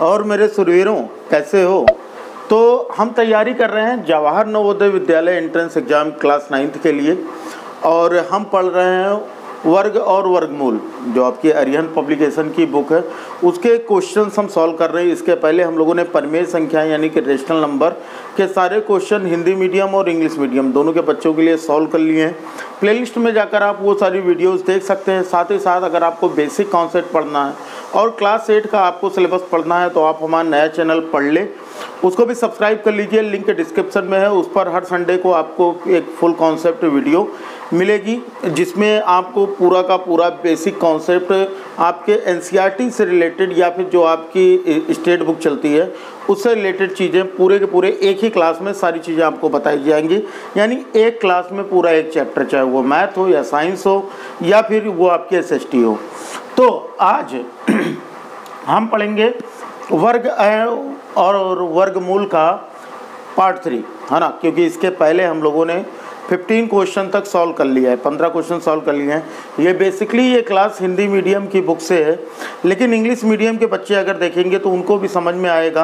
और मेरे सुरवीरों कैसे हो। तो हम तैयारी कर रहे हैं Jawahar Navodaya Vidyalaya entrance exam class 9th के लिए, और हम पढ़ रहे हैं वर्ग और वर्गमूल, जो आपकी अरिहंत पब्लिकेशन की बुक है, उसके क्वेश्चंस हम सॉल्व कर रहे हैं। इसके पहले हम लोगों ने परिमेय संख्या यानी कि रेशनल नंबर के सारे क्वेश्चन हिंदी मीडियम और इंग्लिश मीडियम दोनों के बच्चों के लिए सॉल्व कर लिए हैं। प्लेलिस्ट में जाकर आप वो सारी वीडियोस देख सकते हैं। साथ ही साथ अगर आपको बेसिक कॉन्सेप्ट पढ़ना है और क्लास 8 का आपको सिलेबस पढ़ना है तो आप हमारा नया चैनल पढ़ ले, उसको भी सब्सक्राइब कर लीजिए, लिंक डिस्क्रिप्शन में है। उस पर हर संडे को आपको एक फुल कॉन्सेप्ट वीडियो मिलेगी, जिसमें आपको पूरा का पूरा बेसिक कॉन्सेप्ट आपके एनसीईआरटी से रिलेटेड या फिर जो आपकी स्टेट बुक चलती है उससे रिलेटेड चीज़ें पूरे के पूरे एक ही क्लास में सारी चीज़ें आपको बताई जाएंगी। यानी एक क्लास में पूरा एक चैप्टर, चाहे वो मैथ हो या साइंस हो या फिर वो आपकी एसएसटी हो। तो आज हम पढ़ेंगे वर्ग और वर्गमूल का पार्ट 3, है ना, क्योंकि इसके पहले हम लोगों ने 15 क्वेश्चन तक सॉल्व कर लिया है, 15 क्वेश्चन सॉल्व कर लिए हैं। ये बेसिकली ये क्लास हिंदी मीडियम की बुक से है, लेकिन इंग्लिश मीडियम के बच्चे अगर देखेंगे तो उनको भी समझ में आएगा,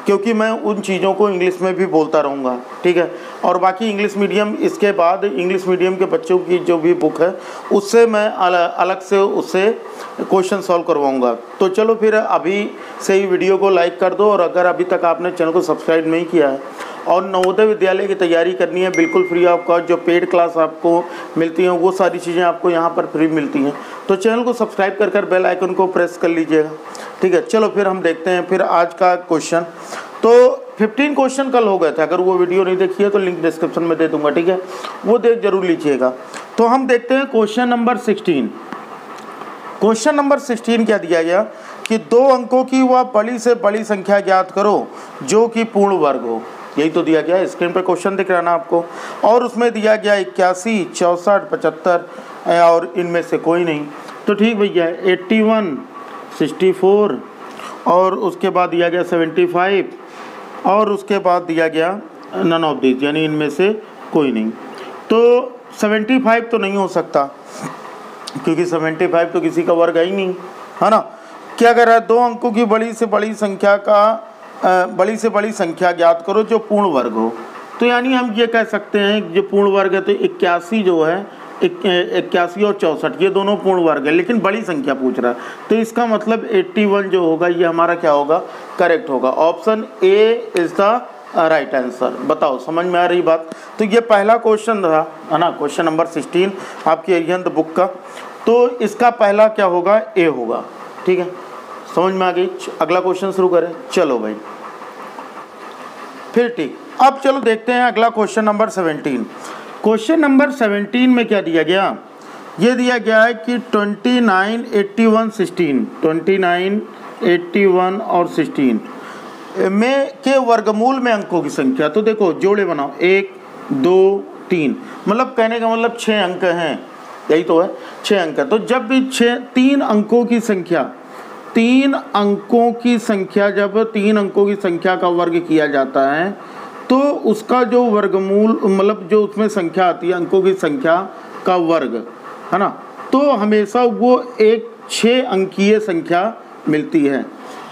क्योंकि मैं उन चीज़ों को इंग्लिश में भी बोलता रहूँगा, ठीक है। और बाकी इंग्लिश मीडियम, इसके बाद इंग्लिश मीडियम के बच्चों की जो भी बुक है उससे मैं अलग से उससे क्वेश्चन सॉल्व करवाऊँगा। तो चलो फिर अभी से ही वीडियो को लाइक कर दो, और अगर अभी तक आपने चैनल को सब्सक्राइब नहीं किया है और नवोदय विद्यालय की तैयारी करनी है बिल्कुल फ्री ऑफ कॉस्ट, जो पेड क्लास आपको मिलती हैं वो सारी चीज़ें आपको यहाँ पर फ्री मिलती हैं, तो चैनल को सब्सक्राइब कर बेल आइकन को प्रेस कर लीजिएगा, ठीक है। चलो फिर हम देखते हैं फिर आज का क्वेश्चन। तो 15 क्वेश्चन कल हो गए थे, अगर वो वीडियो नहीं देखी है तो लिंक डिस्क्रिप्शन में दे दूंगा, ठीक है, वो देख जरूर लीजिएगा। तो हम देखते हैं क्वेश्चन नंबर 16। क्वेश्चन नंबर 16 क्या दिया गया कि 2 अंकों की वह बड़ी से बड़ी संख्या ज्ञात करो जो कि पूर्ण वर्ग हो। यही तो दिया गया है, स्क्रीन पे क्वेश्चन दिख रहा है ना आपको, और उसमें दिया गया 81, 64, 75 और इनमें से कोई नहीं। तो ठीक भैया, 81, 64 और उसके बाद दिया गया 75 और उसके बाद दिया गया नन ऑफ दिस, यानी इनमें से कोई नहीं। तो 75 तो नहीं हो सकता, क्योंकि 75 तो किसी का वर्ग है ही नहीं, है ना। क्या कर रहा है, 2 अंकों की बड़ी से बड़ी संख्या ज्ञात करो जो पूर्ण वर्ग हो। तो यानी हम ये कह सकते हैं जो पूर्ण वर्ग है तो 81 जो है, 81 और 64 ये दोनों पूर्ण वर्ग है, लेकिन बड़ी संख्या पूछ रहा है, तो इसका मतलब 81 जो होगा ये हमारा क्या होगा, करेक्ट होगा। Option A is the right answer. बताओ, समझ में आ रही बात। तो ये पहला क्वेश्चन था, है ना, क्वेश्चन नंबर 16 आपकी अरिहंत बुक का। तो इसका पहला क्या होगा, ए होगा, ठीक है, समझ में आ गई। अगला क्वेश्चन शुरू करें, चलो भाई फिर ठीक। अब चलो देखते हैं अगला क्वेश्चन नंबर 17। क्वेश्चन नंबर 17 में क्या दिया गया, ये दिया गया है कि 29, 81, 16, 29, 81 और 16 में के वर्गमूल में अंकों की संख्या। तो देखो जोड़े बनाओ, 1, 2, 3, मतलब कहने का मतलब 6 अंक हैं, यही तो है, 6 अंक है। तो जब भी 3 अंकों की संख्या, 3 अंकों की संख्या, जब 3 अंकों की संख्या का वर्ग किया जाता है तो उसका जो वर्गमूल, मतलब जो उसमें संख्या आती है अंकों की संख्या का वर्ग, है ना, तो हमेशा वो एक 6 अंकीय संख्या मिलती है।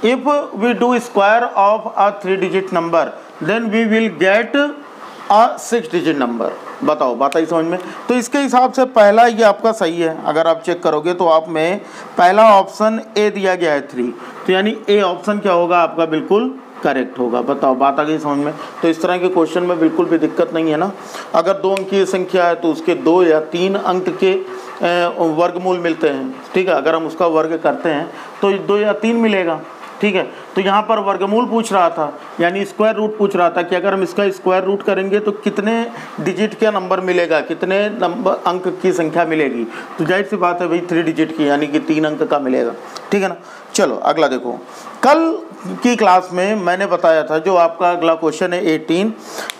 If we do square of a 3 digit number then we will get a 6 digit number. बताओ, बात आई समझ में। तो इसके हिसाब से पहला ये आपका सही है, अगर आप चेक करोगे तो आप में पहला ऑप्शन ए दिया गया है 3, तो यानी ए ऑप्शन क्या होगा आपका, बिल्कुल करेक्ट होगा। बताओ, बात आ गई समझ में। तो इस तरह के क्वेश्चन में बिल्कुल भी दिक्कत नहीं है ना। अगर 2 अंक की संख्या है तो उसके 2 या 3 अंक के वर्गमूल मिलते हैं, ठीक है। अगर हम उसका वर्ग करते हैं तो 2 या 3 मिलेगा, ठीक है। तो यहाँ पर वर्गमूल पूछ रहा था, यानी स्क्वायर रूट पूछ रहा था कि अगर हम इसका स्क्वायर रूट करेंगे तो कितने डिजिट का नंबर मिलेगा, कितने नंबर अंक की संख्या मिलेगी। तो जाहिर सी बात है भाई 3 डिजिट की, यानी कि 3 अंक का मिलेगा, ठीक है ना। चलो अगला देखो, कल की क्लास में मैंने बताया था जो आपका अगला क्वेश्चन है 18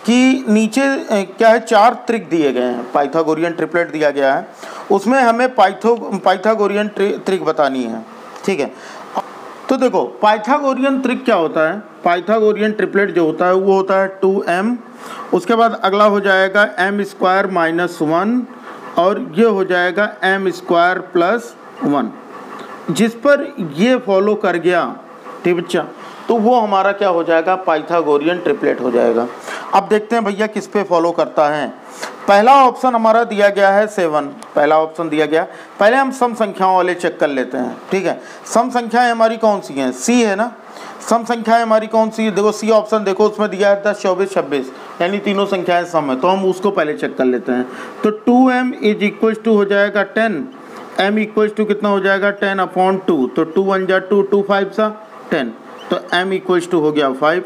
कि नीचे क्या है, 4 त्रिक दिए गए हैं, पाइथागोरियन ट्रिपलेट दिया गया है, उसमें हमें पाइथागोरियन त्रिक बतानी है, ठीक है। तो देखो पाइथागोरियन त्रिक क्या होता है, पाइथागोरियन ट्रिपलेट जो होता है वो होता है 2m, उसके बाद अगला हो जाएगा m² - 1 और ये हो जाएगा m² + 1, जिस पर ये फॉलो कर गया, ठीक बच्चा। तो वो हमारा क्या हो जाएगा, पाइथागोरियन ट्रिपलेट हो जाएगा। अब देखते हैं भैया किस पे फॉलो करता है। पहला ऑप्शन हमारा दिया गया है 7, पहला ऑप्शन दिया गया। पहले हम सम संख्याओं वाले चेक कर लेते हैं, ठीक है। सम संख्याएं हमारी कौन सी हैं, सी है ना। सम संख्याएं हमारी कौन सी है, देखो सी ऑप्शन देखो, उसमें दिया है 10, 24, 26, यानी तीनों संख्याएं सम है। तो हम उसको पहले चेक कर लेते हैं। तो 2m इज इक्वल टू हो जाएगा 10, m इक्वल टू कितना हो जाएगा 10/2, तो 2 1 जा 2, 2 5 सा 10, तो m इक्वल टू हो गया 5।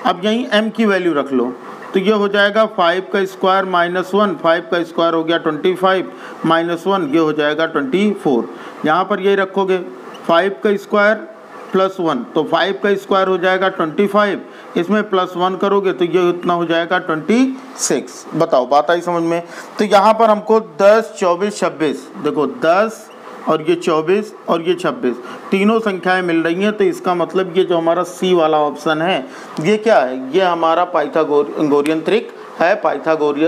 अब यहीं m की वैल्यू रख लो, तो ये हो जाएगा 5 का स्क्वायर -1, 5 का स्क्वायर हो गया 25 -1, ये हो जाएगा 24। यहाँ पर ये रखोगे 5 का स्क्वायर +1, तो 5 का स्क्वायर हो जाएगा 25, इसमें +1 करोगे तो ये इतना हो जाएगा 26। बताओ बात आई समझ में। तो यहाँ पर हमको 10, 24, 26, देखो 10 और ये 24 और ये 26 तीनों संख्याएं मिल रही हैं। तो इसका मतलब ये जो हमारा सी वाला ऑप्शन है ये क्या है, ये हमारा पाइथागोरियन ट्रिक है, पाइथागोरियन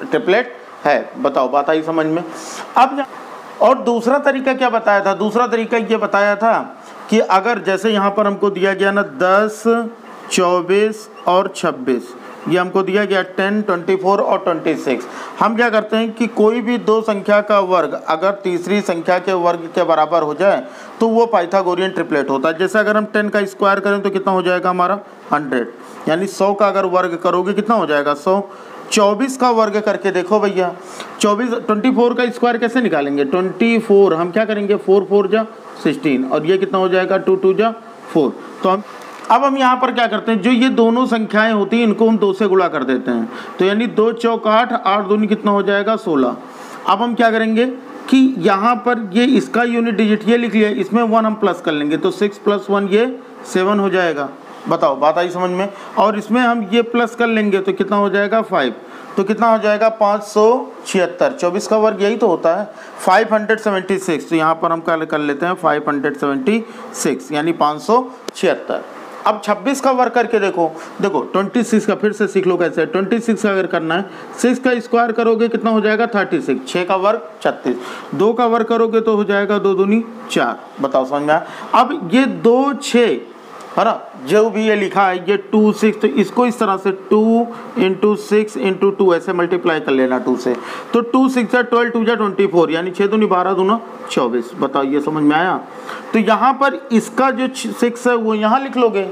ट्रिपलेट है। बताओ बात आई समझ में। अब और दूसरा तरीका क्या बताया था, दूसरा तरीका ये बताया था कि अगर जैसे यहाँ पर हमको दिया गया ना 10, 24 और 26, ये हमको दिया गया 10, 24 और 26, हम क्या करते हैं कि कोई भी दो संख्या का वर्ग अगर तीसरी संख्या के वर्ग के बराबर हो जाए तो वो पाइथागोरियन ट्रिपलेट होता है। जैसे अगर हम 10 का स्क्वायर करें तो कितना हो जाएगा हमारा 100, यानी 100 का अगर वर्ग करोगे कितना हो जाएगा 100। 24 का वर्ग करके देखो भैया, 24 का स्क्वायर कैसे निकालेंगे, 24 हम क्या करेंगे 4 4 जा 16, और ये कितना हो जाएगा 2 2 जा 4। तो हम यहाँ पर क्या करते हैं, जो ये दोनों संख्याएं होती हैं इनको हम 2 से गुणा कर देते हैं, तो यानी 2 चौक 8, 8 दूनी कितना हो जाएगा 16। अब हम क्या करेंगे कि यहाँ पर ये इसका यूनिट डिजिट ये लिख लिया, इसमें 1 हम प्लस कर लेंगे, तो 6 + 1 ये 7 हो जाएगा। बताओ बात आई समझ में। और इसमें हम ये प्लस कर लेंगे तो कितना हो जाएगा 5, तो कितना हो जाएगा 576। 24 का वर्ग यही तो होता है 576, तो यहाँ पर हम कर लेते हैं 576 यानी 576। अब 26 का वर्ग करके देखो, 26 का फिर से सीख लो कैसे। 26 का अगर करना है 6 का स्क्वायर करोगे कितना हो जाएगा 36, 6 का वर्ग 36, 2 का वर्ग करोगे तो हो जाएगा 2 दूनी 4। बताओ समझ में आया। अब ये 2 6 है ना, जो भी ये लिखा है ये 2 6, तो इसको इस तरह से 2 × 6 × 2 ऐसे मल्टीप्लाई कर लेना 2 से, तो 2 6 जा 12, 2 जा 24, यानी 6 दूनी 12, दूना 24। बताओ ये समझ में आया। तो यहाँ पर इसका जो 6 है वो यहाँ लिख लोगे,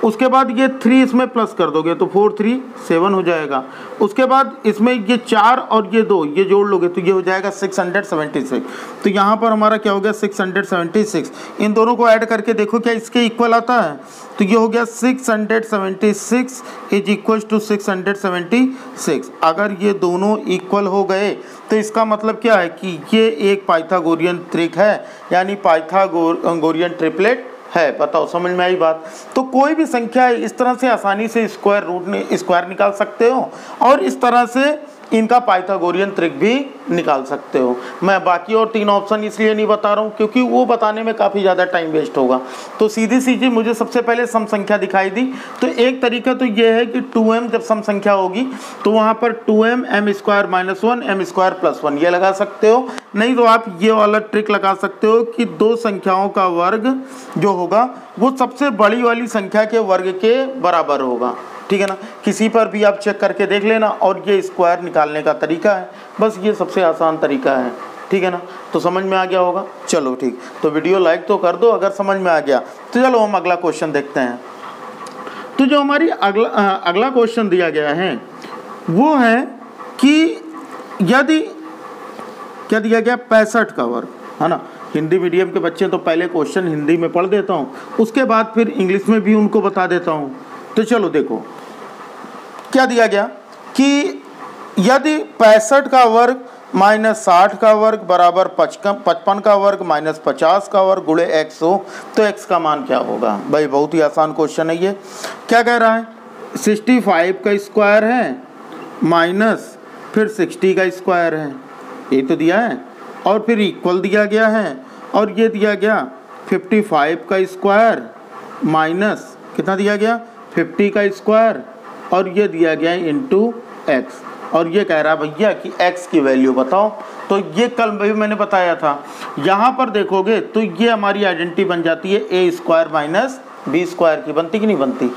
उसके बाद ये 3 इसमें प्लस कर दोगे तो 4 3 7 हो जाएगा। उसके बाद इसमें ये 4 और ये 2 ये जोड़ लोगे तो ये हो जाएगा 676। तो यहाँ पर हमारा क्या हो गया 676। इन दोनों को ऐड करके देखो क्या इसके इक्वल आता है, तो ये हो गया 676 इज इक्वल टू 676। अगर ये दोनों इक्वल हो गए तो इसका मतलब क्या है कि ये एक पाइथागोरियन ट्रिक है, यानी पाइथागोरियन ट्रिपलेट है। बताओ समझ में आई बात। तो कोई भी संख्या है इस तरह से आसानी से स्क्वायर निकाल सकते हो, और इस तरह से इनका पाइथागोरियन ट्रिक भी निकाल सकते हो। मैं बाकी और 3 ऑप्शन इसलिए नहीं बता रहा हूँ क्योंकि वो बताने में काफ़ी ज़्यादा टाइम वेस्ट होगा। तो सीधी सीधी मुझे सबसे पहले सम संख्या दिखाई दी, तो एक तरीका तो ये है कि 2m जब सम संख्या होगी तो वहाँ पर 2m m² - 1 m² + 1 ये लगा सकते हो। नहीं तो आप ये वाला ट्रिक लगा सकते हो कि दो संख्याओं का वर्ग जो होगा वो सबसे बड़ी वाली संख्या के वर्ग के बराबर होगा, ठीक है ना। किसी पर भी आप चेक करके देख लेना, और ये स्क्वायर निकालने का तरीका है, बस ये सबसे आसान तरीका है, ठीक है ना। तो समझ में आ गया होगा। चलो ठीक, तो वीडियो लाइक तो कर दो अगर समझ में आ गया। तो चलो हम अगला क्वेश्चन देखते हैं। तो जो हमारी अगला क्वेश्चन दिया गया है वो है कि यदि क्या दिया गया 65 का वर्ग, है ना। हिंदी मीडियम के बच्चे तो पहले क्वेश्चन हिंदी में पढ़ देता हूँ, उसके बाद फिर इंग्लिश में भी उनको बता देता हूँ। तो चलो देखो क्या दिया गया कि यदि 65 का वर्ग -60 का वर्ग बराबर 55 का वर्ग -50 का वर्ग गुणे x हो तो x का मान क्या होगा। भाई बहुत ही आसान क्वेश्चन है ये। क्या कह रहा है 65 का स्क्वायर है माइनस फिर 60 का स्क्वायर है, ये तो दिया है, और फिर इक्वल दिया गया है, और ये दिया गया 55 का स्क्वायर माइनस कितना दिया गया 50 का स्क्वायर, और ये दिया गया इंटू x। और ये कह रहा है भैया कि x की वैल्यू बताओ। तो ये कल भी मैंने बताया था, यहाँ पर देखोगे तो ये हमारी आइडेंटिटी बन जाती है ए स्क्वायर माइनस बी स्क्वायर की, बनती कि नहीं बनती।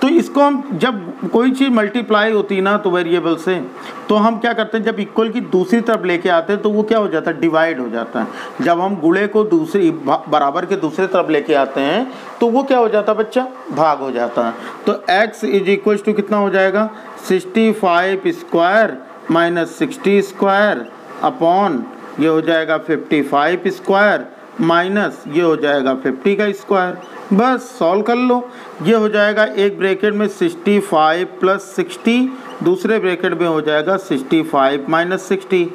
तो इसको हम जब कोई चीज़ मल्टीप्लाई होती है ना तो वेरिएबल से, तो हम क्या करते हैं जब इक्वल की दूसरी तरफ लेके आते हैं तो वो क्या हो जाता है, डिवाइड हो जाता है। जब हम गुणे को दूसरी बराबर के दूसरी तरफ लेके आते हैं तो वो क्या हो जाता है बच्चा, भाग हो जाता है। तो x इज इक्वल टू कितना हो जाएगा, 65 स्क्वायर माइनस 60 स्क्वायर अपॉन ये हो जाएगा 55 स्क्वायर माइनस ये हो जाएगा 50 का स्क्वायर। बस सॉल्व कर लो। ये हो जाएगा एक ब्रैकेट में 65 प्लस 60, दूसरे ब्रैकेट में हो जाएगा 65 माइनस 60।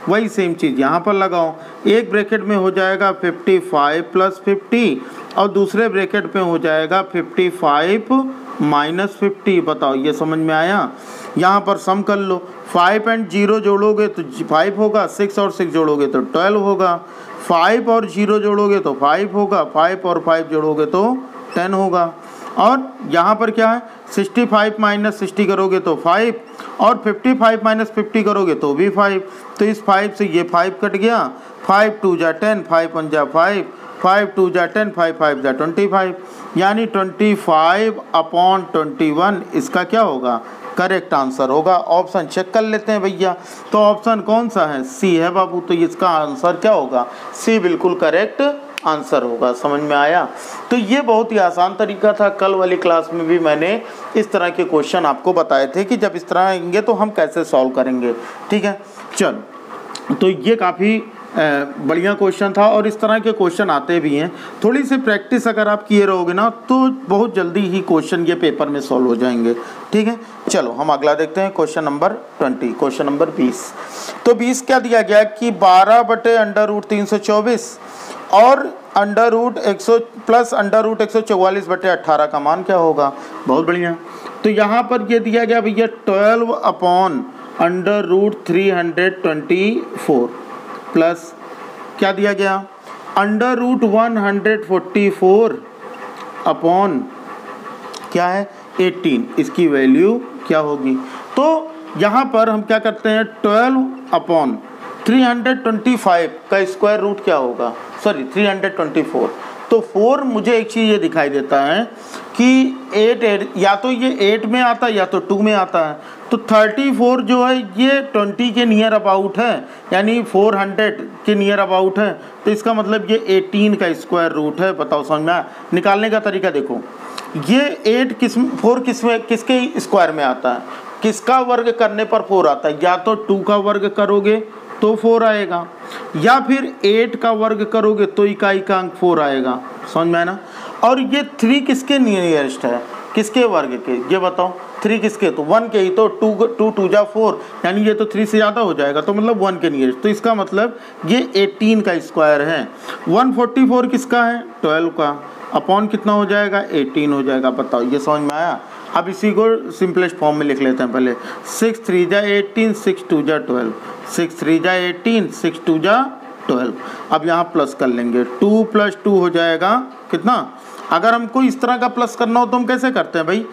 वही सेम चीज़ यहाँ पर लगाओ, एक ब्रैकेट में हो जाएगा 55 प्लस 50 और दूसरे ब्रैकेट में हो जाएगा 55 माइनस 50। बताओ ये समझ में आया। यहाँ पर सम कर लो, 5 और 0 जोड़ोगे तो 5 होगा, 6 और 6 जोड़ोगे तो 12 होगा, 5 और 0 जोड़ोगे तो 5 होगा, 5 और 5 जोड़ोगे तो 10 होगा। और यहाँ पर क्या है, 65 माइनस 60 करोगे तो 5 और 55 माइनस 50 करोगे तो भी 5। तो इस 5 से ये 5 कट गया, 5 2 जा 10, 5 1 जा 5, 5 2 जा 10, 5 5 जा 25, यानी 25 अपॉन 21 इसका क्या होगा, करेक्ट आंसर होगा। ऑप्शन चेक कर लेते हैं भैया। तो ऑप्शन कौन सा है, सी है बाबू। तो इसका आंसर क्या होगा, सी बिल्कुल करेक्ट आंसर होगा। समझ में आया। तो ये बहुत ही आसान तरीका था। कल वाली क्लास में भी मैंने इस तरह के क्वेश्चन आपको बताए थे कि जब इस तरह आएंगे तो हम कैसे सॉल्व करेंगे। ठीक है, चलो। तो ये काफ़ी बढ़िया क्वेश्चन था और इस तरह के क्वेश्चन आते भी हैं। थोड़ी सी प्रैक्टिस अगर आप किए रहोगे ना तो बहुत जल्दी ही क्वेश्चन ये पेपर में सॉल्व हो जाएंगे। ठीक है, चलो हम अगला देखते हैं। Question number 20, question number 20। तो 20 क्या दिया गया कि 12/√324 और √100 प्लस √144/18 का मान क्या होगा। बहुत बढ़िया। तो यहाँ पर ये दिया गया भैया 12 अपॉन √324 प्लस क्या दिया गया, √144 अपॉन क्या है 18, इसकी वैल्यू क्या होगी। तो यहाँ पर हम क्या करते हैं, 12 अपॉन 325 का स्क्वायर रूट क्या होगा, सॉरी 324। तो 4 मुझे एक चीज़ ये दिखाई देता है कि 8 या तो ये 8 में आता है या तो 2 में आता है। तो 34 जो है ये 20 के नियर अबाउट है, यानी 400 के नियर अबाउट है। तो इसका मतलब ये 18 का स्क्वायर रूट है। बताओ समझ में आया। निकालने का तरीका देखो, ये 4 किसके स्क्वायर में आता है, किसका वर्ग करने पर 4 आता है। या तो 2 का वर्ग करोगे तो 4 आएगा, या फिर 8 का वर्ग करोगे तो इकाई का अंक 4 आएगा। समझ में आया ना। और ये 3 किसके नियरेस्ट है, किसके वर्ग के, ये बताओ। 3 किसके, तो 1 के ही। तो 2 2 जा 4, यानी ये तो 3 से ज़्यादा हो जाएगा, तो मतलब 1 के नियरेस्ट। तो इसका मतलब ये 18 का स्क्वायर है। 144 किसका है, 12 का। अपॉन कितना हो जाएगा, 18 हो जाएगा। बताओ ये समझ में आया। अब इसी को सिंपलेस्ट फॉर्म में लिख लेते हैं पहले। 6 3 जा 18, 6 2 जा 12, 6 3 जा 18, 6 2 जा 12। अब यहाँ प्लस कर लेंगे, 2 + 2 हो जाएगा कितना। अगर हमको इस तरह का प्लस करना हो तो हम कैसे करते हैं भाई,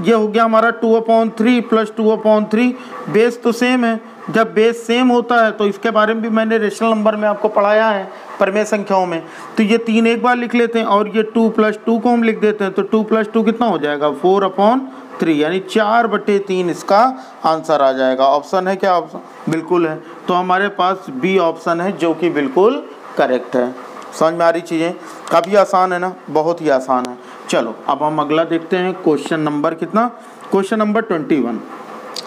ये हो गया हमारा 2/3 + 2/3। बेस तो सेम है। जब बेस सेम होता है तो इसके बारे में भी मैंने रेशनल नंबर में आपको पढ़ाया है, परमेय संख्याओं में। तो ये 3 एक बार लिख लेते हैं और ये 2 + 2 को हम लिख देते हैं। तो 2 + 2 कितना हो जाएगा, 4/3, यानी 4/3 इसका आंसर आ जाएगा। ऑप्शन है क्या, ऑप्शन बिल्कुल है। तो हमारे पास बी ऑप्शन है जो कि बिल्कुल करेक्ट है। समझ में आ रही चीज़ें, काफ़ी आसान है ना, बहुत ही आसान है। चलो अब हम अगला देखते हैं। क्वेश्चन नंबर कितना, क्वेश्चन नंबर 21।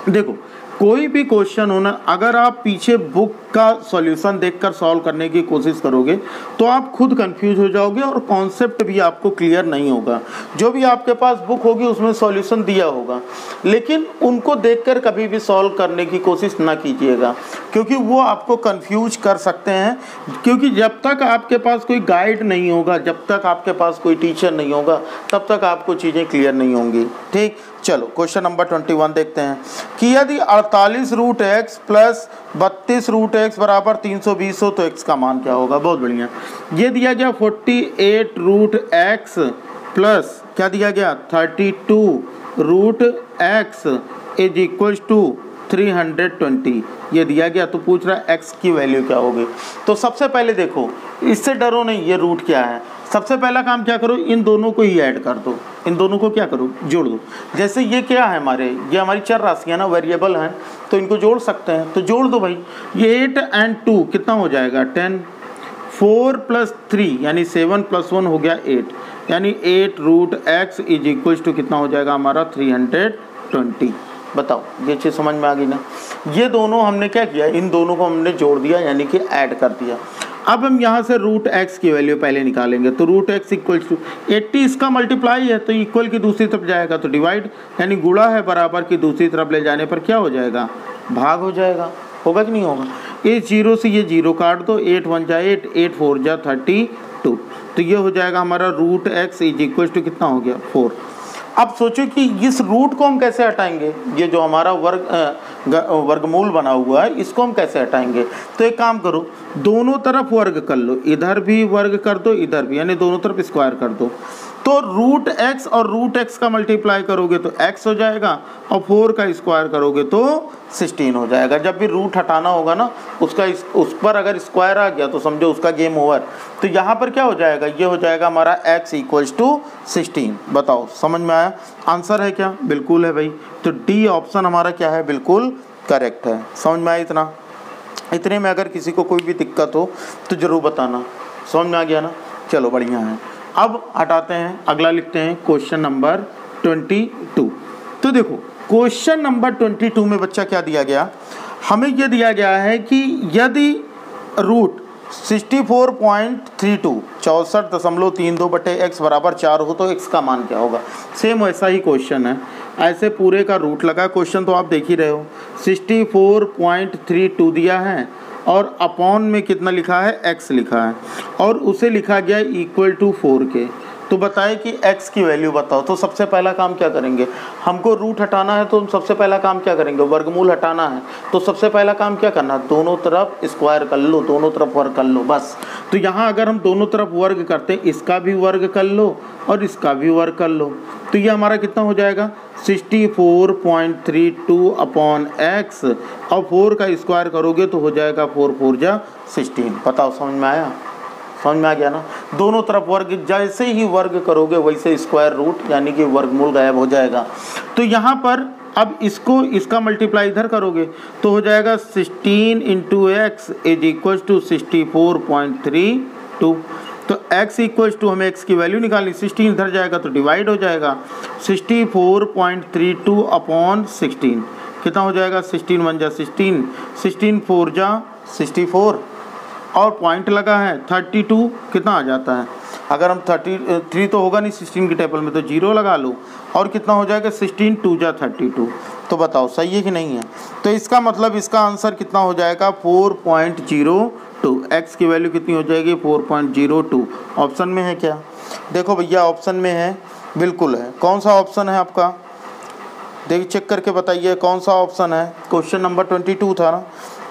देखो कोई भी क्वेश्चन हो ना, अगर आप पीछे बुक का सॉल्यूशन देखकर सॉल्व करने की कोशिश करोगे तो आप खुद कंफ्यूज हो जाओगे और कॉन्सेप्ट भी आपको क्लियर नहीं होगा। जो भी आपके पास बुक होगी उसमें सॉल्यूशन दिया होगा, लेकिन उनको देखकर कभी भी सॉल्व करने की कोशिश ना कीजिएगा, क्योंकि वो आपको कंफ्यूज कर सकते हैं। क्योंकि जब तक आपके पास कोई गाइड नहीं होगा, जब तक आपके पास कोई टीचर नहीं होगा, तब तक आपको चीज़ें क्लियर नहीं होंगी। ठीक, चलो क्वेश्चन नंबर 21 देखते हैं कि यदि 48√x प्लस 32√x बराबर 320 हो तो x का मान क्या होगा। बहुत बढ़िया। ये दिया गया 48√x प्लस क्या दिया गया 32√x इज इक्वल्स टू 320 ये दिया गया। तो पूछ रहा है x की वैल्यू क्या होगी। तो सबसे पहले देखो, इससे डरो नहीं, ये रूट क्या है। सबसे पहला काम क्या करो, इन दोनों को ही ऐड कर दो, इन दोनों को क्या करो, जोड़ दो। जैसे ये क्या है हमारे, ये हमारी चर राशियाँ ना, वेरिएबल हैं, तो इनको जोड़ सकते हैं, तो जोड़ दो भाई। ये 8 और 2 कितना हो जाएगा 10, 4 + 3 यानी 7 + 1 हो गया 8, यानी 8 root x is equal to कितना हो जाएगा हमारा 320। बताओ ये चीज़ समझ में आ गई ना। ये दोनों हमने क्या किया, इन दोनों को हमने जोड़ दिया यानी कि ऐड कर दिया। अब हम यहाँ से रूट x की वैल्यू पहले निकालेंगे। तो रूट x इक्वल टू 80 इसका मल्टीप्लाई है, तो इक्वल की दूसरी तरफ जाएगा तो डिवाइड, यानी गुणा है, बराबर की दूसरी तरफ ले जाने पर क्या हो जाएगा, भाग हो जाएगा। होगा कि नहीं होगा। इस 0 से ये 0 काट दो, 8 × 1 = 8, 8 × 4 = 32। तो ये हो जाएगा हमारा root x is equal to कितना हो गया 4। अब सोचो कि इस रूट को हम कैसे हटाएंगे, ये जो हमारा वर्गमूल बना हुआ है इसको हम कैसे हटाएंगे। तो एक काम करो, दोनों तरफ वर्ग कर लो, इधर भी वर्ग कर दो, इधर भी, यानी दोनों तरफ स्क्वायर कर दो। तो रूट x और रूट x का मल्टीप्लाई करोगे तो x हो जाएगा, और 4 का स्क्वायर करोगे तो 16 हो जाएगा। जब भी रूट हटाना होगा ना, उसका उस पर अगर स्क्वायर आ गया तो समझो उसका गेम ओवर। तो यहाँ पर क्या हो जाएगा, ये हो जाएगा हमारा x = 16। बताओ समझ में आया, आंसर है क्या, बिल्कुल है भाई। तो डी ऑप्शन हमारा क्या है, बिल्कुल करेक्ट है। समझ में आया इतना। इतने में अगर किसी को कोई भी दिक्कत हो तो ज़रूर बताना। समझ में आ गया ना, चलो बढ़िया है। अब हटाते हैं, अगला लिखते हैं क्वेश्चन नंबर 22। तो देखो क्वेश्चन नंबर 22 में बच्चा क्या दिया गया, हमें यह दिया गया है कि यदि रूट 64.32 64.32 बराबर 4 हो तो x का मान क्या होगा। सेम वैसा ही क्वेश्चन है, ऐसे पूरे का रूट लगा। क्वेश्चन तो आप देख ही रहे हो, 64.32 दिया है और अपॉन में कितना लिखा है, x लिखा है, और उसे लिखा गया इक्वल टू 4 के। तो बताए कि x की वैल्यू बताओ। तो सबसे पहला काम क्या करेंगे, हमको रूट हटाना है, तो हम सबसे पहला काम क्या करेंगे, वर्गमूल हटाना है। तो सबसे पहला काम क्या करना, दोनों तरफ स्क्वायर कर लो, दोनों तरफ वर्ग कर लो, बस। तो यहाँ अगर हम दोनों तरफ वर्ग करते हैं, इसका भी वर्ग कर लो और इसका भी वर्ग कर लो, तो ये हमारा कितना हो जाएगा 64.32 अपॉन x, और 4 का स्क्वायर करोगे तो हो जाएगा 4 × 4 = 16। बताओ समझ में आया, समझ में आ गया ना। दोनों तरफ वर्ग, जैसे ही वर्ग करोगे वैसे स्क्वायर रूट यानी कि वर्गमूल गायब हो जाएगा। तो यहाँ पर अब इसको, इसका मल्टीप्लाई इधर करोगे तो हो जाएगा 16 × x इज इक्वल टू 64.32। तो x इक्वल टू, हमें x की वैल्यू निकालनी, 16 इधर जाएगा तो डिवाइड हो जाएगा, 64.32 अपॉन 16 कितना हो जाएगा, 16 × 1 = 16, 16 × 4 = 64, और पॉइंट लगा है 32 कितना आ जाता है। अगर हम 33 तो होगा नहीं 16 की टेबल में, तो 0 लगा लो, और कितना हो जाएगा 16 × 2 = 32। तो बताओ सही है कि नहीं है। तो इसका मतलब इसका आंसर कितना हो जाएगा 4.02। x की वैल्यू कितनी हो जाएगी 4.02। ऑप्शन में है क्या, देखो भैया ऑप्शन में है, बिल्कुल है। कौन सा ऑप्शन है आपका, देखिए चेक करके बताइए कौन सा ऑप्शन है। क्वेश्चन नंबर 22 था ना,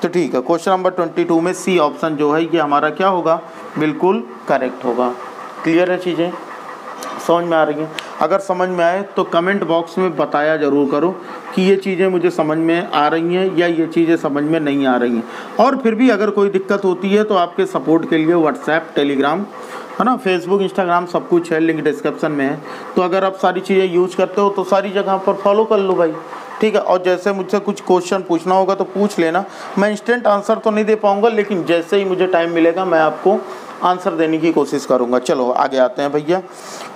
तो ठीक है, क्वेश्चन नंबर 22 में सी ऑप्शन जो है ये हमारा क्या होगा, बिल्कुल करेक्ट होगा। क्लियर है, चीज़ें समझ में आ रही हैं। अगर समझ में आए तो कमेंट बॉक्स में बताया ज़रूर करो कि ये चीज़ें मुझे समझ में आ रही हैं या ये चीज़ें समझ में नहीं आ रही हैं। और फिर भी अगर कोई दिक्कत होती है तो आपके सपोर्ट के लिए व्हाट्सएप, टेलीग्राम है ना, फेसबुक, इंस्टाग्राम सब कुछ है, लिंक डिस्क्रिप्शन में है। तो अगर आप सारी चीज़ें यूज करते हो तो सारी जगह पर फॉलो कर लो भाई, ठीक है। और जैसे मुझसे कुछ क्वेश्चन पूछना होगा तो पूछ लेना, मैं इंस्टेंट आंसर तो नहीं दे पाऊँगा, लेकिन जैसे ही मुझे टाइम मिलेगा मैं आपको आंसर देने की कोशिश करूँगा। चलो आगे आते हैं भैया,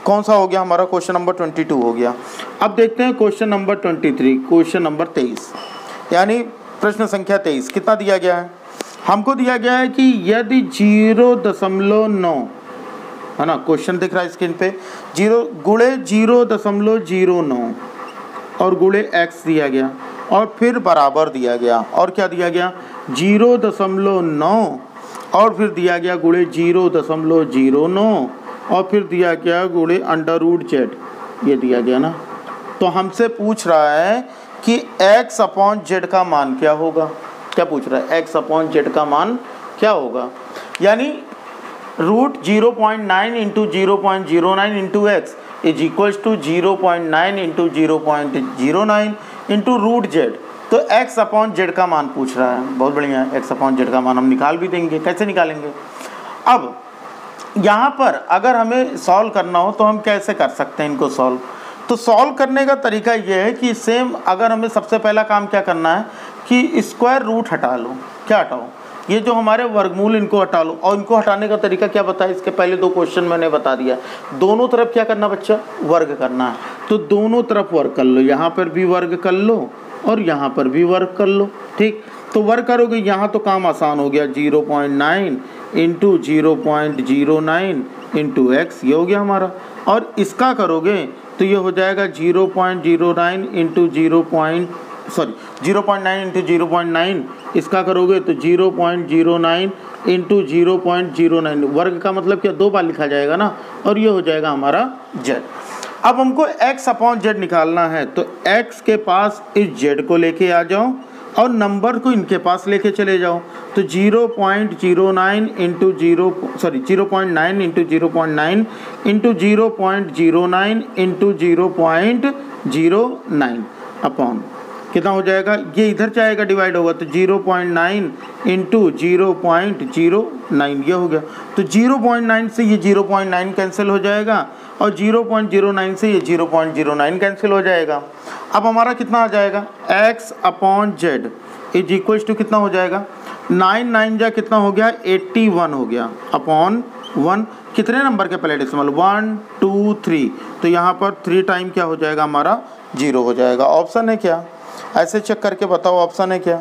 कौन सा हो गया हमारा, क्वेश्चन नंबर 22 हो गया। अब देखते हैं क्वेश्चन नंबर 23, क्वेश्चन नंबर 23 यानी प्रश्न संख्या 23 कितना दिया गया है। हमको दिया गया है कि यदि 0.9 है ना, क्वेश्चन दिख रहा है स्क्रीन पे, 0.09 और गुणे x दिया गया, और फिर बराबर दिया गया, और क्या दिया गया 0.9, और फिर दिया गया गुणे 0.09, और फिर दिया गया गुणे √z, ये दिया गया ना। तो हमसे पूछ रहा है कि x/z का मान क्या होगा। क्या पूछ रहा है, x/z का मान क्या होगा, यानी root 0.9 × 0.09 × x is equals to 0.9 × 0.09 × √z। तो x अपॉन जेड का मान पूछ रहा है, बहुत बढ़िया है। x अपॉन जेड का मान हम निकाल भी देंगे। कैसे निकालेंगे? अब यहाँ पर अगर हमें सॉल्व करना हो तो हम कैसे कर सकते हैं इनको सॉल्व? तो सॉल्व करने का तरीका ये है कि सेम, अगर हमें सबसे पहला काम क्या करना है कि स्क्वायर रूट हटा लो। क्या हटाओ? ये जो हमारे वर्गमूल, इनको हटा लो। और इनको हटाने का तरीका क्या बताया? इसके पहले 2 क्वेश्चन मैंने बता दिया। दोनों तरफ क्या करना बच्चा? वर्ग करना है। तो दोनों तरफ वर्ग कर लो, यहाँ पर भी वर्ग कर लो और यहाँ पर भी वर्ग कर लो। ठीक, तो वर्ग करोगे यहाँ तो काम आसान हो गया। 0.9 इंटू 0.09 इंटू एक्स, ये हो गया हमारा। और इसका करोगे तो ये हो जाएगा 0.09 इंटू 0.9 इंटू 0.9, इसका करोगे तो 0.09 इंटू 0.09। वर्ग का मतलब क्या? 2 बार लिखा जाएगा ना, और ये हो जाएगा हमारा जेड। अब हमको x अपॉन जेड निकालना है, तो x के पास इस जेड को लेके आ जाओ और नंबर को इनके पास लेके चले जाओ। तो 0.09 into 0.9 into 0.9 into 0.09 into 0.09 upon कितना हो जाएगा? ये इधर जाएगा, डिवाइड होगा, तो 0.9 इंटू 0.09 ये हो गया। तो 0.9 से ये 0.9 कैंसिल हो जाएगा और 0.09 से ये 0.09 कैंसिल हो जाएगा। अब हमारा कितना आ जाएगा? x upon z is equal to कितना हो जाएगा? 9 जा कितना हो गया? 81 हो गया अपॉन 1। कितने नंबर के पहले डेसिमल? 1 2 3, तो यहाँ पर 3 टाइम क्या हो जाएगा हमारा? 0 हो जाएगा। ऑप्शन है क्या? ऐसे चेक करके बताओ ऑप्शन है क्या,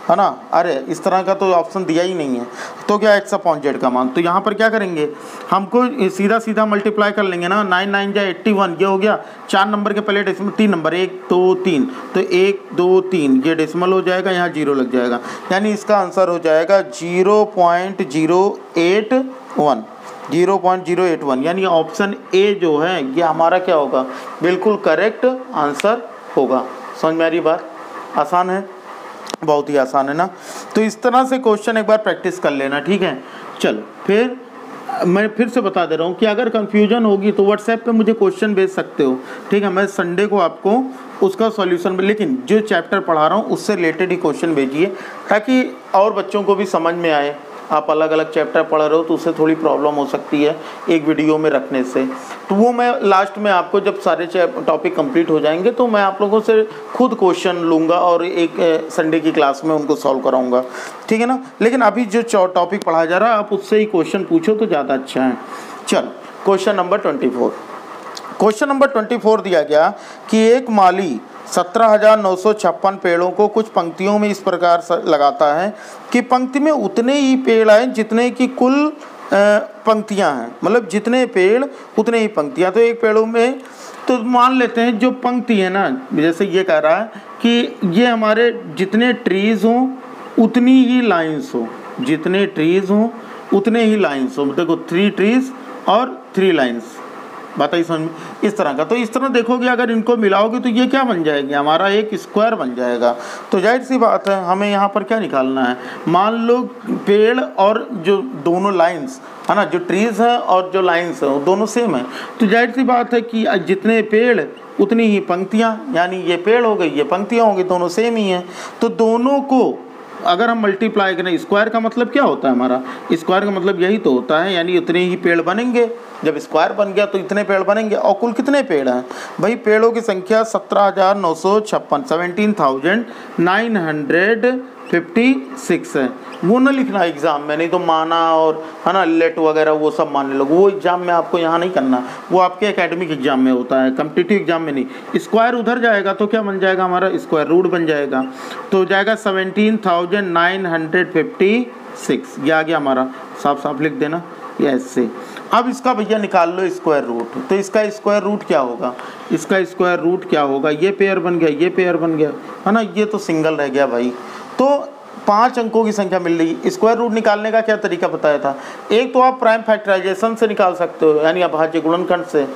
है ना? अरे इस तरह का तो ऑप्शन दिया ही नहीं है। तो क्या x अपॉन जेड का मान? तो यहाँ पर क्या करेंगे? हमको सीधा सीधा मल्टीप्लाई कर लेंगे ना। 9 जा 81, ये हो गया। 4 नंबर के पहले डेसिमल 3 नंबर, 1 2 3, तो 1 2 3 ये डेसिमल हो जाएगा, यहाँ 0 लग जाएगा। यानी इसका आंसर हो जाएगा 0.081, 0.081। यानी ऑप्शन ए जो है ये हमारा क्या होगा? बिल्कुल करेक्ट आंसर होगा। समझ में आ रही बात? आसान है, बहुत ही आसान है ना। तो इस तरह से क्वेश्चन एक बार प्रैक्टिस कर लेना, ठीक है। चलो फिर मैं फिर से बता दे रहा हूँ कि अगर कन्फ्यूजन होगी तो व्हाट्सएप पे मुझे क्वेश्चन भेज सकते हो, ठीक है। मैं संडे को आपको उसका सॉल्यूशन, लेकिन जो चैप्टर पढ़ा रहा हूँ उससे रिलेटेड ही क्वेश्चन भेजिए, ताकि और बच्चों को भी समझ में आए। आप अलग अलग चैप्टर पढ़ रहे हो तो उससे थोड़ी प्रॉब्लम हो सकती है एक वीडियो में रखने से। तो वो मैं लास्ट में आपको, जब सारे टॉपिक कंप्लीट हो जाएंगे, तो मैं आप लोगों से खुद क्वेश्चन लूँगा और एक संडे की क्लास में उनको सॉल्व कराऊंगा, ठीक है ना। लेकिन अभी जो टॉपिक पढ़ाया जा रहा है आप उससे ही क्वेश्चन पूछो तो ज़्यादा अच्छा है। चलो क्वेश्चन नंबर 24। क्वेश्चन नंबर 24 दिया गया कि एक माली 17,956 पेड़ों को कुछ पंक्तियों में इस प्रकार लगाता है कि पंक्ति में उतने ही पेड़ आए जितने की कुल पंक्तियां हैं। मतलब जितने पेड़ उतने ही पंक्तियां। तो एक पेड़ों में, तो मान लेते हैं जो पंक्ति है ना, जैसे ये कह रहा है कि ये हमारे जितने ट्रीज हों उतनी ही लाइन्स हो, जितने ट्रीज हों उतने ही लाइन्स हो। देखो 3 ट्रीज और 3 लाइन्स, बात आई समझ में? इस तरह का। तो इस तरह देखोगे, अगर इनको मिलाओगे तो ये क्या बन जाएगी? हमारा एक स्क्वायर बन जाएगा। तो जाहिर सी बात है हमें यहाँ पर क्या निकालना है? मान लो पेड़ और जो दोनों लाइंस है ना, जो ट्रीज हैं और जो लाइंस हैं वो दोनों सेम है। तो जाहिर सी बात है कि जितने पेड़ उतनी ही पंक्तियाँ, यानी ये पेड़ हो गई, ये पंक्तियाँ हो गई, दोनों सेम ही हैं। तो दोनों को अगर हम मल्टीप्लाई करें, स्क्वायर का मतलब क्या होता है? हमारा स्क्वायर का मतलब यही तो होता है, यानी उतने ही पेड़ बनेंगे। जब स्क्वायर बन गया तो इतने पेड़ बनेंगे। और कुल कितने पेड़ हैं भाई? पेड़ों की संख्या 17,956, 17,956 है। वो ना लिखना एग्ज़ाम में, नहीं तो माना और है ना लेट वगैरह वो सब मानने लोग। वो एग्ज़ाम में आपको यहाँ नहीं करना, वो आपके एकेडमिक एग्जाम में होता है, कम्पिटिटिव एग्जाम में नहीं। स्क्वायर उधर जाएगा तो क्या बन जाएगा? हमारा स्क्वायर रूट बन जाएगा। तो हो जाएगा 17,956। ये आ गया हमारा, साफ साफ लिख देना ये ऐसे। अब इसका भैया निकाल लो स्क्वायर रूट। तो इसका स्क्वायर रूट क्या होगा? इसका स्क्वायर रूट क्या होगा? ये पेयर बन गया, ये पेयर बन गया, है ना। ये तो सिंगल रह गया भाई। तो 5 अंकों की संख्या मिल रही। स्क्वायर रूट निकालने का क्या तरीका बताया था? एक तो आप प्राइम फैक्टराइजेशन से निकाल सकते हो, यानी अभाज्य गुणनखंड से।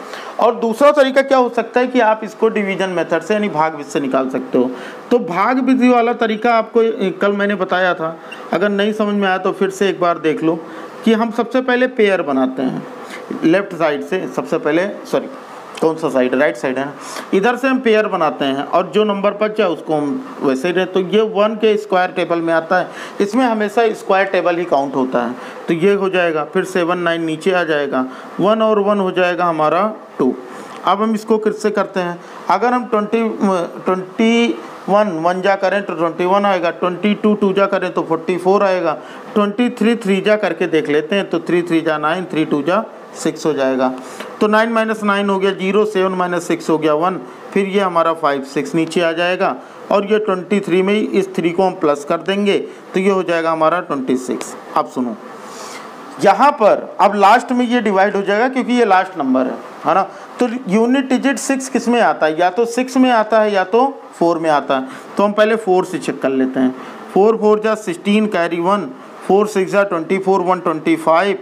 और दूसरा तरीका क्या हो सकता है कि आप इसको डिवीजन मेथड से, यानी भाग विधि से निकाल सकते हो। तो भाग विधि वाला तरीका आपको कल मैंने बताया था, अगर नहीं समझ में आया तो फिर से एक बार देख लो कि हम सबसे पहले पेयर बनाते हैं लेफ्ट साइड से। सबसे पहले कौन सा साइड, राइट साइड है ना। इधर से हम पेयर बनाते हैं और जो नंबर बच जाए उसको हम वैसे ही रहे। तो ये 1 के स्क्वायर टेबल में आता है, इसमें हमेशा स्क्वायर टेबल ही काउंट होता है। तो ये हो जाएगा, फिर 7 9 नीचे आ जाएगा, 1 और 1 हो जाएगा हमारा 2। अब हम इसको किससे करते हैं, अगर हम 21 1 जा करें तो 21 आएगा, 22 2 जा करें तो 44 आएगा, 23 3 जा करके देख लेते हैं तो 3 3 जा 9, 3 2 जा 6 हो जाएगा। तो 9 - 9 हो गया 0, 7 - 6 हो गया 1, फिर ये हमारा 5 6 नीचे आ जाएगा और ये 23 में ही इस 3 को हम प्लस कर देंगे तो ये हो जाएगा हमारा 26। अब सुनो, यहाँ पर अब लास्ट में ये डिवाइड हो जाएगा क्योंकि ये लास्ट नंबर है ना। तो यूनिट डिजिट 6 किस में आता है, या तो 6 में आता है या तो 4 में आता है। तो हम पहले 4 से चेक कर लेते हैं। 4 4 जा 16 कैरी 1, 4 6 जा 24 1 25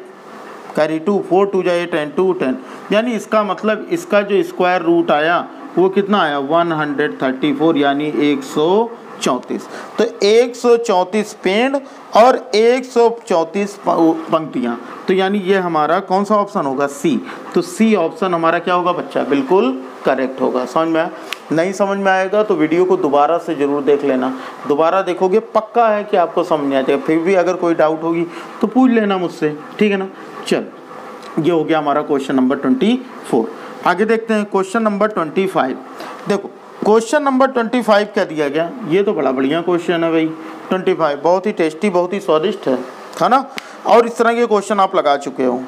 कैरी 2, 4 2 जा 8 10 2 10, यानी इसका मतलब इसका जो स्क्वायर रूट आया वो कितना आया 134 यानी 134। तो 134 पेड़ और 134 पंक्तियाँ, तो यानी ये हमारा कौन सा ऑप्शन होगा, सी। तो सी ऑप्शन हमारा क्या होगा बच्चा, बिल्कुल करेक्ट होगा। समझ में आया? नहीं समझ में आएगा तो वीडियो को दोबारा से ज़रूर देख लेना, दोबारा देखोगे पक्का है कि आपको समझ में आ जाएगा। फिर भी अगर कोई डाउट होगी तो पूछ लेना मुझसे, ठीक है ना। चल, ये हो गया हमारा क्वेश्चन नंबर 24। आगे देखते हैं क्वेश्चन नंबर 25। देखो क्वेश्चन नंबर 25 क्या दिया गया, ये तो बड़ा बढ़िया क्वेश्चन है भाई। 25 बहुत ही टेस्टी, बहुत ही स्वादिष्ट है ना। और इस तरह के क्वेश्चन आप लगा चुके हो,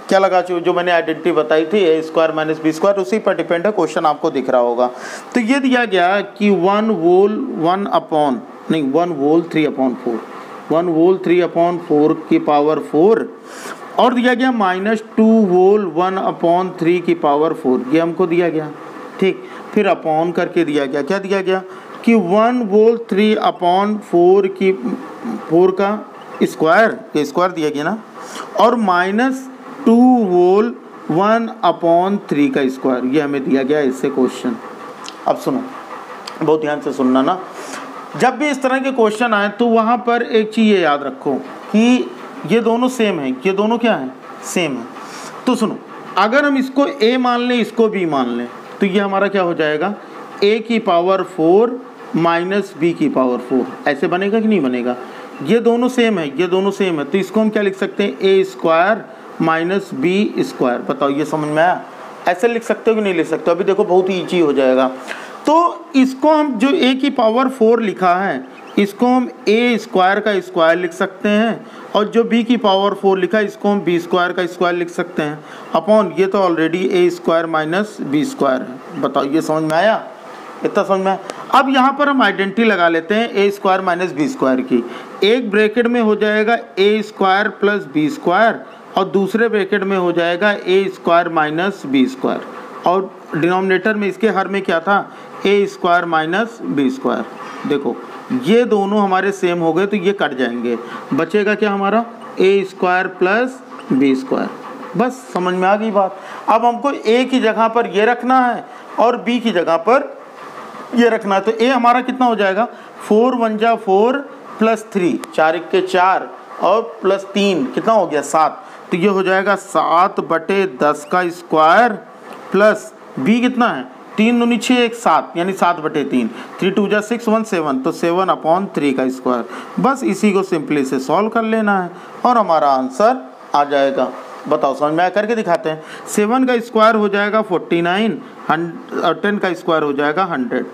क्या लगा चुके, जो मैंने आइडेंटिटी बताई थी a square minus b square, उसी पर डिपेंड है। क्वेश्चन आपको दिख रहा होगा। तो ये दिया गया कि 1 whole 3/4, 1 whole 3/4 की पावर 4, और दिया गया -2 whole 1/3 की पावर 4, ये हमको दिया गया, ठीक। फिर अपॉन करके दिया गया, क्या दिया गया कि 1 whole 3/4 की 4 का स्क्वायर दिया गया ना, और -2 whole 1/3 का स्क्वायर, ये हमें दिया गया इससे क्वेश्चन। अब सुनो, बहुत ध्यान से सुनना ना, जब भी इस तरह के क्वेश्चन आए तो वहाँ पर एक चीज़ ये याद रखो कि ये दोनों सेम है, ये दोनों क्या है, सेम है। तो सुनो, अगर हम इसको a मान लें, इसको b मान लें, तो ये हमारा क्या हो जाएगा, a की पावर 4 माइनस b की पावर 4, ऐसे बनेगा कि नहीं बनेगा। ये दोनों सेम है, ये दोनों सेम है, तो इसको हम क्या लिख सकते हैं, a square minus b square. बताओ ये समझ में आया? ऐसे लिख सकते हो कि नहीं लिख सकते हो? अभी देखो बहुत ही ईजी हो जाएगा। तो इसको हम जो a की पावर 4 लिखा है, इसको हम a स्क्वायर का स्क्वायर लिख सकते हैं, और जो b की पावर 4 लिखा है इसको हम b स्क्वायर का स्क्वायर लिख सकते हैं, अपॉन ये तो already a square minus b square है। बताओ ये समझ में आया? इतना समझ में आया? अब यहाँ पर हम आइडेंटिटी लगा लेते हैं a square minus b square की। एक ब्रैकेट में हो जाएगा a square plus b square, और दूसरे ब्रैकेट में हो जाएगा a square minus b square, और डिनोमिनेटर में इसके हर में क्या था, a square minus b square. देखो ये दोनों हमारे सेम हो गए तो ये कट जाएंगे, बचेगा क्या हमारा, a square plus b square. बस समझ में आ गई बात। अब हमको a की जगह पर ये रखना है और b की जगह पर ये रखना है। तो a हमारा कितना हो जाएगा, 4 1 जा 4 प्लस 3, 4 1 के 4 और प्लस 3 कितना हो गया 7। तो ये हो जाएगा 7/10 का स्क्वायर, प्लस b कितना है, 3 दूनी 6 1 7 यानी 7/3, 3 2 जा 6 1 7, तो 7/3 का स्क्वायर। बस इसी को सिंपली से सॉल्व कर लेना है और हमारा आंसर आ जाएगा। बताओ समझ में आया? करके दिखाते हैं। 7 का स्क्वायर हो जाएगा 49, और 10 का स्क्वायर हो जाएगा 100।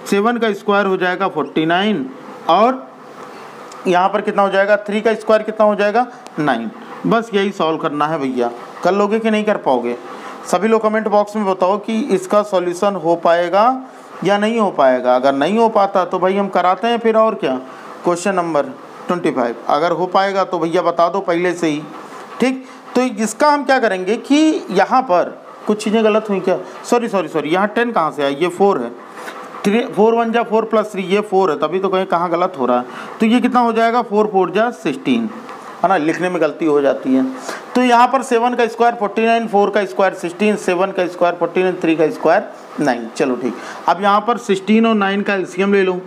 7 का स्क्वायर हो जाएगा 49, और यहाँ पर कितना हो जाएगा, 3 का स्क्वायर कितना हो जाएगा 9। बस यही सॉल्व करना है भैया। कर लोगे कि नहीं कर पाओगे? सभी लोग कमेंट बॉक्स में बताओ कि इसका सॉल्यूशन हो पाएगा या नहीं हो पाएगा। अगर नहीं हो पाता तो भाई हम कराते हैं फिर, और क्या। क्वेश्चन नंबर 25 अगर हो पाएगा तो भैया बता दो पहले से ही, ठीक। तो इसका हम क्या करेंगे कि यहाँ पर कुछ चीज़ें गलत हुई क्या, सॉरी यहाँ 10 कहाँ से आई, ये 4 है, 4 1 जा 4 प्लस 3 ये 4 है, तभी तो कहीं कहाँ गलत हो रहा है। तो ये कितना हो जाएगा 4 4 जा 16, है ना, लिखने में गलती हो जाती है। तो यहाँ पर 7 का स्क्वायर 49, 4 का स्क्वायर 16, 7 का स्क्वायर 49, 3 का स्क्वायर 9। चलो ठीक, अब यहाँ पर 16 और 9 का एलसीएम ले लो,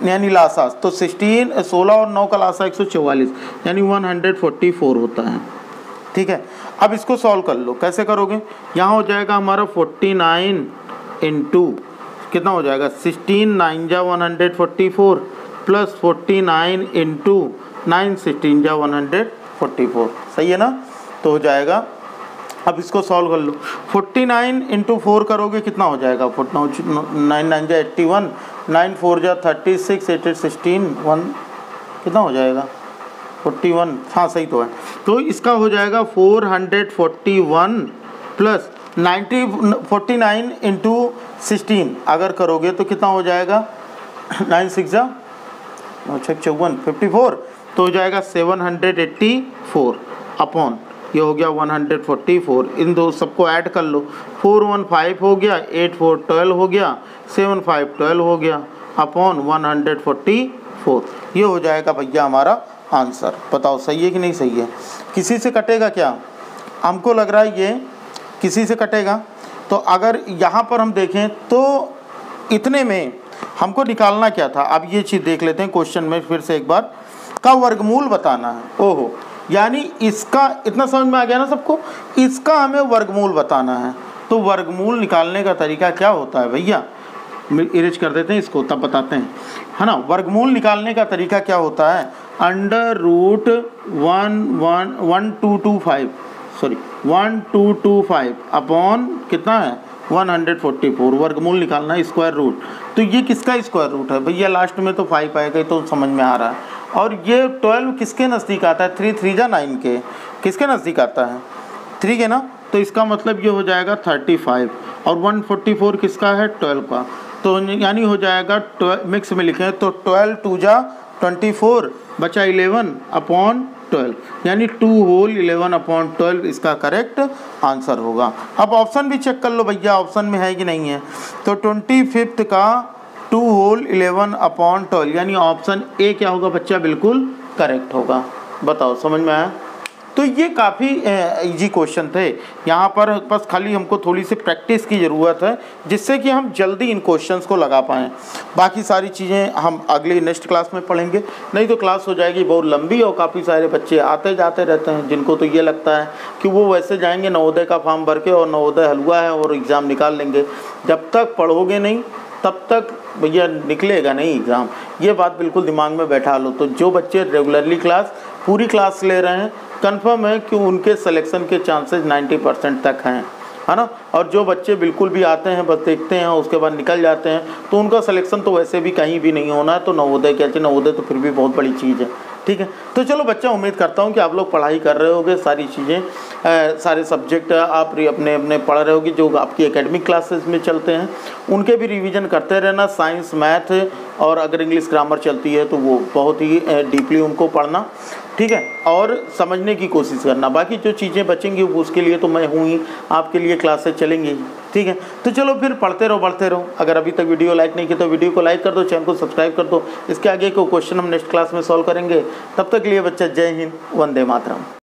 यानी लासा, तो 16 और 9 का लासा 144 यानी 144 होता है, ठीक है। अब इसको सॉल्व कर लो, कैसे करोगे? यहाँ हो जाएगा हमारा 49 इंटू कितना हो जाएगा 16 9 जा 144 प्लस 49 इंटू 9 16 जा 144, सही है ना? तो हो जाएगा, अब इसको सॉल्व कर लो। 49 इंटू 4 करोगे कितना हो जाएगा? 9 9 जा 81, 9 4 जा 36, 8 8 16 1 कितना हो जाएगा 41, हाँ सही तो है। तो इसका हो जाएगा 441 प्लस 49 इंटू 16 अगर करोगे तो कितना हो जाएगा 9 6 जा 54 54, तो हो जाएगा 784 अपॉन ये हो गया 144। इन दो सबको ऐड कर लो, 4 1 5 हो गया, 8 4 12 हो गया, 7 5 12 हो गया अपॉन 144। ये हो जाएगा भैया हमारा आंसर। बताओ सही है कि नहीं सही है? किसी से कटेगा क्या? हमको लग रहा है ये किसी से कटेगा। तो अगर यहाँ पर हम देखें तो इतने में हमको निकालना क्या था? अब ये चीज़ देख लेते हैं क्वेश्चन में फिर से एक बार, का वर्गमूल बताना है। ओहो, यानी इसका इतना समझ में आ गया ना सबको? इसका हमें वर्गमूल बताना है। तो वर्गमूल निकालने का तरीका क्या होता है भैया? इरेज कर देते हैं इसको, तब बताते हैं, है ना। वर्गमूल निकालने का तरीका क्या होता है? अंडर रूट 1225 अपॉन कितना है 144, वर्गमूल निकालना है, स्क्वायर रूट। तो ये किसका स्क्वायर रूट है भैया? लास्ट में तो 5 आएगा, तो समझ में आ रहा है। और ये 12 किसके नज़दीक आता है? 3 3 जा 9 के किसके नज़दीक आता है? 3 के ना। तो इसका मतलब ये हो जाएगा 35 और 144 किसका है? 12 का। तो यानी हो जाएगा 12 मिक्स में लिखें तो 12 2 जा 24 बचा 11 अपॉन 12, यानी 2 होल 11 अपॉन 12 इसका करेक्ट आंसर होगा। अब ऑप्शन भी चेक कर लो भैया, ऑप्शन में है कि नहीं है। तो 25 का 2 होल 11 अपॉन 12, यानी ऑप्शन ए क्या होगा बच्चा? बिल्कुल करेक्ट होगा। बताओ समझ में आया? तो ये काफ़ी इजी क्वेश्चन थे। यहाँ पर बस खाली हमको थोड़ी सी प्रैक्टिस की ज़रूरत है, जिससे कि हम जल्दी इन क्वेश्चंस को लगा पाएँ। बाकी सारी चीज़ें हम अगली नेक्स्ट क्लास में पढ़ेंगे, नहीं तो क्लास हो जाएगी बहुत लंबी और काफ़ी सारे बच्चे आते जाते रहते हैं, जिनको तो ये लगता है कि वो वैसे जाएंगे नवोदय का फॉर्म भर के और नवोदय हलवा है और एग्ज़ाम निकाल लेंगे। जब तक पढ़ोगे नहीं तब तक भैया निकलेगा नहीं एग्ज़ाम। ये बात बिल्कुल दिमाग में बैठा लो। तो जो बच्चे रेगुलरली पूरी क्लास ले रहे हैं, कंफर्म है कि उनके सिलेक्शन के चांसेस 90% तक हैं, है ना। और जो बच्चे बिल्कुल भी आते हैं बस देखते हैं उसके बाद निकल जाते हैं, तो उनका सिलेक्शन तो वैसे भी कहीं भी नहीं होना है। तो नवोदय क्या चाहिए, नवोदय तो फिर भी बहुत बड़ी चीज़ है, ठीक है। तो चलो बच्चा, उम्मीद करता हूँ कि आप लोग पढ़ाई कर रहे होगे, सारी चीज़ें सारे सब्जेक्ट आप अपने अपने पढ़ रहे होगे जो आपकी एकेडमिक क्लासेस में चलते हैं, उनके भी रिवीजन करते रहना। साइंस, मैथ और अगर इंग्लिश ग्रामर चलती है तो वो बहुत ही डीपली उनको पढ़ना, ठीक है, और समझने की कोशिश करना। बाकी जो चीज़ें बचेंगी उसके लिए तो मैं हूँ ही, आपके लिए क्लासेस चलेंगी, ठीक है। तो चलो फिर पढ़ते रहो। अगर अभी तक वीडियो लाइक नहीं की तो वीडियो को लाइक कर दो, चैनल को सब्सक्राइब कर दो। इसके आगे को क्वेश्चन हम नेक्स्ट क्लास में सॉल्व करेंगे। तब तक के लिए बच्चा जय हिंद, वंदे मातरम।